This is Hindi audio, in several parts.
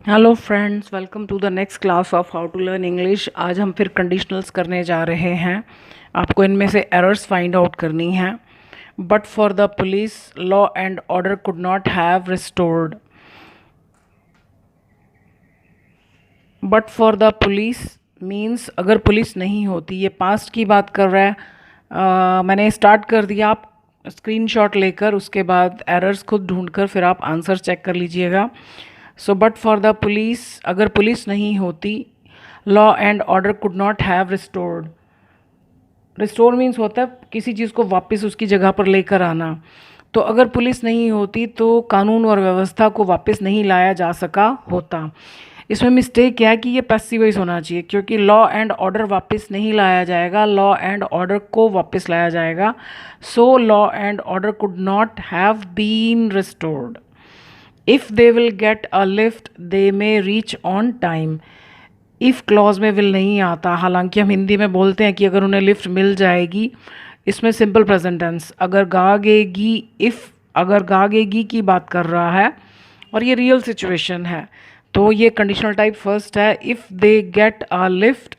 Hello friends, welcome to the next class of how to learn English. आज हम फिर कंडीशनल्स करने जा रहे हैं। आपको इनमें से एरर्स फाइंड आउट करनी है। But for the police law and order could not have restored. But for the police means अगर पुलिस नहीं होती, ये पास्ट की बात कर रहा है। मैंने स्टार्ट कर दिया, आप स्क्रीनशॉट लेकर उसके बाद एरर्स खुद ढूंढकर फिर आप आंसर चेक कर लीजिएगा। So but for the police, अगर पुलिस नहीं होती, law and order could not have restored. Restore means होता है किसी चीज़ को वापस उसकी जगह पर लेकर आना। तो अगर पुलिस नहीं होती तो कानून और व्यवस्था को वापस नहीं लाया जा सका होता। इसमें मिस्टेक क्या है कि ये पैसिव वॉइस होना चाहिए, क्योंकि लॉ एंड ऑर्डर वापस नहीं लाया जाएगा, लॉ एंड ऑर्डर को वापस लाया जाएगा। So law and order could not have been restored. If they will get a lift they may reach on time. If clause में विल नहीं आता, हालांकि हम हिंदी में बोलते हैं कि अगर उन्हें लिफ्ट मिल जाएगी। इसमें सिंपल प्रेजेंट टेंस अगर गागेगी, इफ़ अगर गागेगी की बात कर रहा है और ये रियल सिचुएशन है, तो ये कंडीशनल टाइप फर्स्ट है। If they get a lift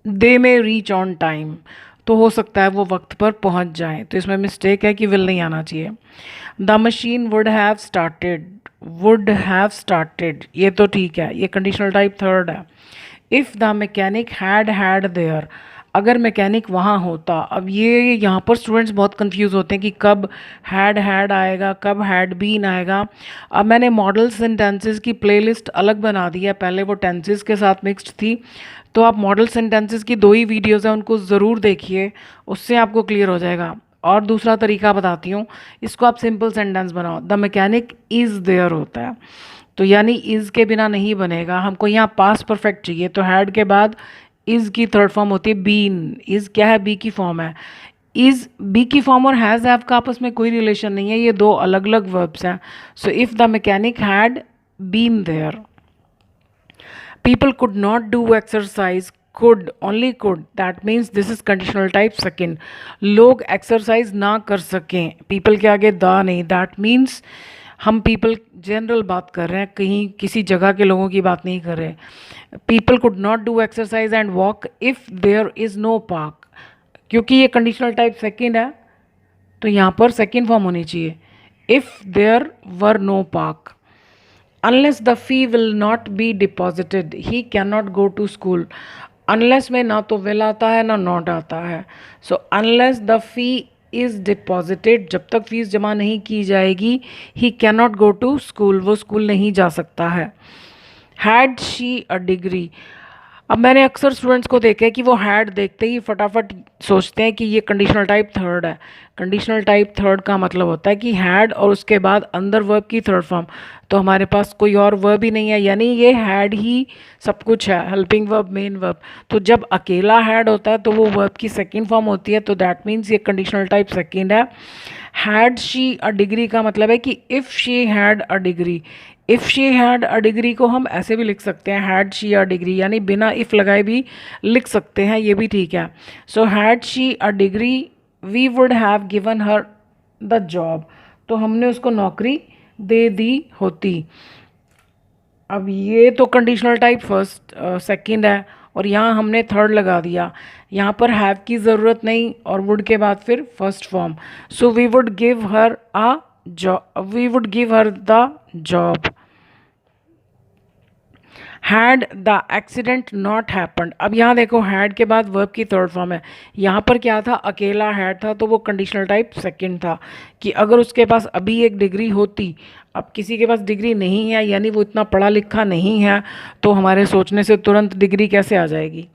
they may reach on time, तो हो सकता है वो वक्त पर पहुंच जाए। तो इसमें मिस्टेक है कि विल नहीं आना चाहिए। The machine would have started, would have started, ये तो ठीक है, ये कंडीशनल टाइप थर्ड है। If the mechanic had there, अगर मैकेनिक वहाँ होता। अब ये यहाँ पर स्टूडेंट्स बहुत कंफ्यूज होते हैं कि कब हैड आएगा, कब हैड बीन आएगा। अब मैंने मॉडल सेंटेंसेस की प्लेलिस्ट अलग बना दी है, पहले वो टेंसेस के साथ मिक्स्ड थी। तो आप मॉडल सेंटेंसेस की दो ही वीडियोज़ हैं, उनको ज़रूर देखिए, उससे आपको क्लियर हो जाएगा। और दूसरा तरीका बताती हूँ, इसको आप सिंपल सेंटेंस बनाओ। द मैकेनिक इज़ देयर होता है, तो यानी इज़ के बिना नहीं बनेगा। हमको यहाँ पास्ट परफेक्ट चाहिए, तो हैड के बाद इज़ की थर्ड फॉर्म होती है बीन। इज़ क्या है? बी की फॉर्म है। इज़ बी की फॉर्म और हैज़ हैव का आपस में कोई रिलेशन नहीं है, ये दो अलग अलग वर्ब्स हैं। So if the mechanic had been there. People could not do exercise, could, only could, that means this is conditional type second. लोग एक्सरसाइज ना कर सकें, पीपल के आगे दा नहीं, दैट मीन्स हम पीपल जनरल बात कर रहे हैं, कहीं किसी जगह के लोगों की बात नहीं कर रहे। People could not do exercise and walk if there is no park, क्योंकि ये कंडीशनल टाइप सेकेंड है, तो यहाँ पर सेकेंड फॉर्म होनी चाहिए। If there were no park. Unless the fee will not be deposited, he cannot go to school. Unless में ना तो will आता है ना not आता है। So unless the fee is deposited, जब तक फीस जमा नहीं की जाएगी, he cannot go to school, वो स्कूल नहीं जा सकता है। Had she a degree, अब मैंने अक्सर स्टूडेंट्स को देखा है कि वो हैड देखते ही फटाफट सोचते हैं कि ये कंडीशनल टाइप थर्ड है। कंडीशनल टाइप थर्ड का मतलब होता है कि हैड और उसके बाद अंदर वर्ब की थर्ड फॉर्म। तो हमारे पास कोई और वर्ब ही नहीं है, यानी ये हैड ही सब कुछ है, हेल्पिंग वर्ब, मेन वर्ब। तो जब अकेला हैड होता है तो वो वर्ब की सेकेंड फॉर्म होती है, तो दैट मीन्स ये कंडीशनल टाइप सेकेंड है। हैड शी अ डिग्री का मतलब है कि if she had a degree. If she had a degree को हम ऐसे भी लिख सकते हैं, हैड शी अ डिग्री, यानी बिना इफ़ लगाए भी लिख सकते हैं, ये भी ठीक है। So had she a degree we would have given her the job, तो हमने उसको नौकरी दे दी होती। अब ये तो कंडीशनल टाइप फर्स्ट सेकंड है, और यहाँ हमने थर्ड लगा दिया। यहाँ पर हैव की ज़रूरत नहीं, और वुड के बाद फिर first form. So we would give her a job, we would give her the job. Had the accident not happened, अब यहाँ देखो हैड के बाद वर्ब की थर्ड फॉर्म है। यहाँ पर क्या था? अकेला हैड था, तो वो कंडीशनल टाइप सेकंड था कि अगर उसके पास अभी एक डिग्री होती। अब किसी के पास डिग्री नहीं है, यानी वो इतना पढ़ा लिखा नहीं है, तो हमारे सोचने से तुरंत डिग्री कैसे आ जाएगी?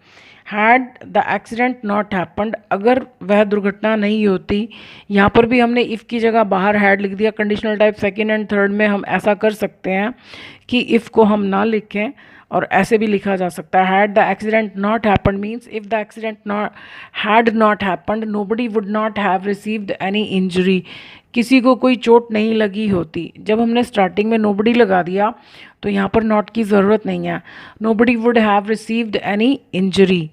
Had the accident not happened, अगर वह दुर्घटना नहीं होती। यहाँ पर भी हमने इफ़ की जगह बाहर हैड लिख दिया। Conditional type second and third में हम ऐसा कर सकते हैं कि इफ़ को हम ना लिखें, और ऐसे भी लिखा जा सकता है, had the accident not happened means if the accident not had not happened nobody would not have received any injury, किसी को कोई चोट नहीं लगी होती। जब हमने स्टार्टिंग में नोबडी लगा दिया तो यहाँ पर नॉट की ज़रूरत नहीं है, nobody would have received any injury.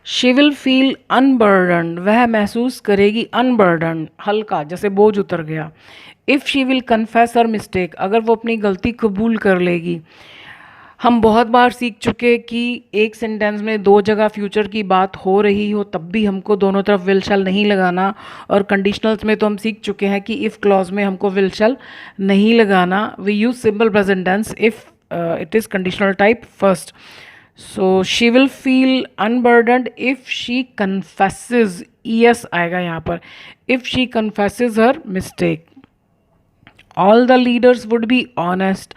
She will feel unburden, वह महसूस करेगी अनबर्डन, हल्का, जैसे बोझ उतर गया। If she will confess her mistake, अगर वो अपनी गलती कबूल कर लेगी। हम बहुत बार सीख चुके कि एक सेंटेंस में दो जगह फ्यूचर की बात हो रही हो तब भी हमको दोनों तरफ विल शैल नहीं लगाना, और कंडीशनल्स में तो हम सीख चुके हैं कि इफ़ क्लॉज में हमको विल शैल नहीं लगाना। We use simple present tense if it is conditional type first. So she will feel unburdened if she confesses, E S आएगा यहाँ पर, if she confesses her mistake. All the leaders would be honest,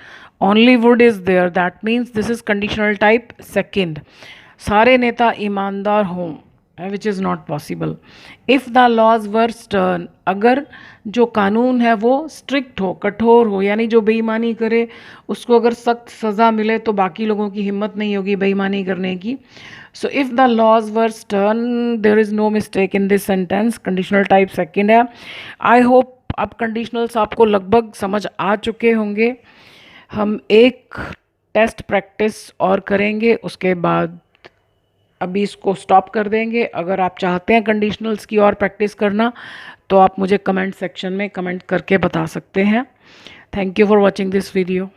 only would is there, that means this is conditional type second। सारे नेता ईमानदार हों, which is not possible. If the laws were stern, अगर जो कानून है वो स्ट्रिक्ट हो, कठोर हो, यानी जो बेईमानी करे उसको अगर सख्त सज़ा मिले तो बाकी लोगों की हिम्मत नहीं होगी बेईमानी करने की। So if the laws were stern, there is no mistake in this sentence, conditional type second है। आई होप अब कंडीशनल्स आपको लगभग समझ आ चुके होंगे। हम एक टेस्ट प्रैक्टिस और करेंगे, उसके बाद अभी इसको स्टॉप कर देंगे। अगर आप चाहते हैं कंडीशनल्स की और प्रैक्टिस करना तो आप मुझे कमेंट सेक्शन में कमेंट करके बता सकते हैं। Thank you for watching this video.